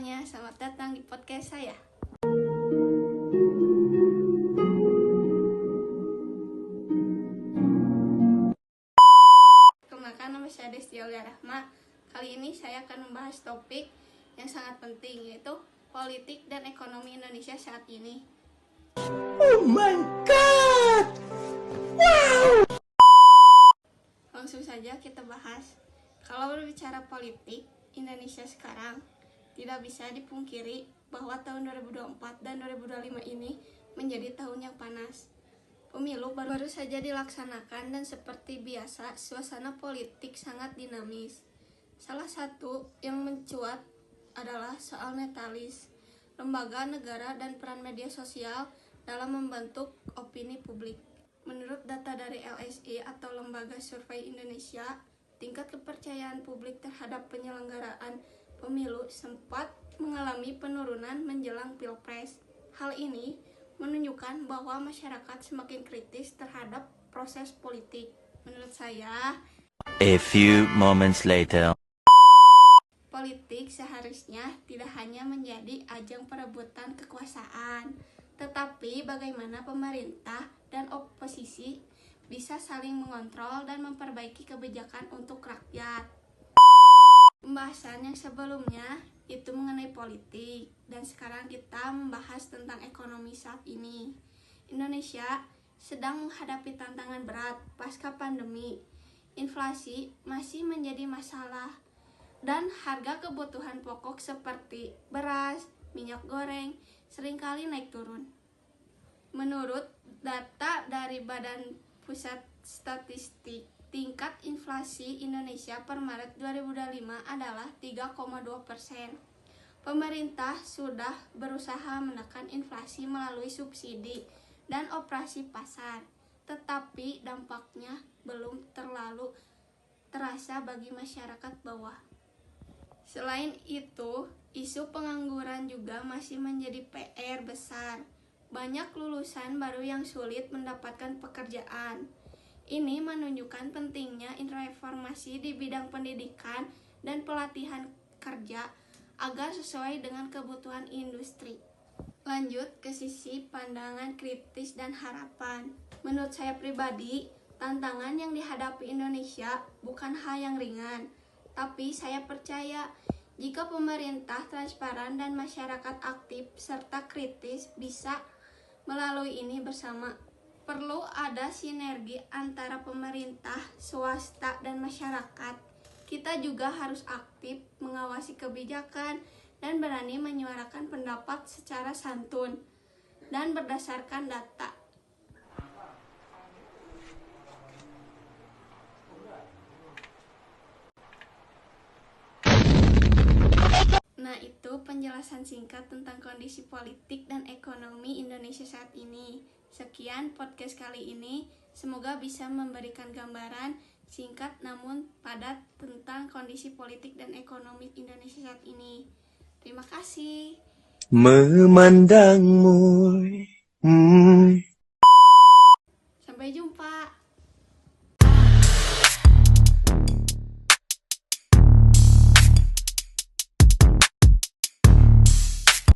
semuanya, selamat datang di podcast saya. Perkenalkan, nama saya Desti Aulia Rahma. Kali ini saya akan membahas topik yang sangat penting, yaitu politik dan ekonomi Indonesia saat ini. Oh my god! Wow! Langsung saja kita bahas. Kalau berbicara politik Indonesia sekarang, tidak bisa dipungkiri bahwa tahun 2024 dan 2025 ini menjadi tahun yang panas. Pemilu baru saja dilaksanakan dan seperti biasa suasana politik sangat dinamis. Salah satu yang mencuat adalah soal netralis, lembaga negara dan peran media sosial dalam membentuk opini publik. Menurut data dari LSI atau Lembaga Survei Indonesia, tingkat kepercayaan publik terhadap penyelenggaraan pemilu sempat mengalami penurunan menjelang Pilpres. Hal ini menunjukkan bahwa masyarakat semakin kritis terhadap proses politik. Menurut saya, a few moments later, politik seharusnya tidak hanya menjadi ajang perebutan kekuasaan, tetapi bagaimana pemerintah dan oposisi bisa saling mengontrol dan memperbaiki kebijakan untuk rakyat. Pembahasan yang sebelumnya itu mengenai politik, dan sekarang kita membahas tentang ekonomi saat ini. Indonesia sedang menghadapi tantangan berat pasca pandemi. Inflasi masih menjadi masalah, dan harga kebutuhan pokok seperti beras, minyak goreng seringkali naik turun. Menurut data dari Badan Pusat Statistik, tingkat inflasi Indonesia per Maret 2025 adalah 3,2%. Pemerintah sudah berusaha menekan inflasi melalui subsidi dan operasi pasar, tetapi dampaknya belum terlalu terasa bagi masyarakat bawah. Selain itu, isu pengangguran juga masih menjadi PR besar. Banyak lulusan baru yang sulit mendapatkan pekerjaan. Ini menunjukkan pentingnya reformasi di bidang pendidikan dan pelatihan kerja agar sesuai dengan kebutuhan industri. Lanjut ke sisi pandangan kritis dan harapan. Menurut saya pribadi, tantangan yang dihadapi Indonesia bukan hal yang ringan, tapi saya percaya jika pemerintah transparan dan masyarakat aktif serta kritis bisa melalui ini bersama. Perlu ada sinergi antara pemerintah, swasta, dan masyarakat. Kita juga harus aktif mengawasi kebijakan dan berani menyuarakan pendapat secara santun dan berdasarkan data. Nah, itu penjelasan singkat tentang kondisi politik dan ekonomi Indonesia saat ini. Sekian podcast kali ini, semoga bisa memberikan gambaran singkat namun padat tentang kondisi politik dan ekonomi Indonesia saat ini. Terima kasih. memandangmu.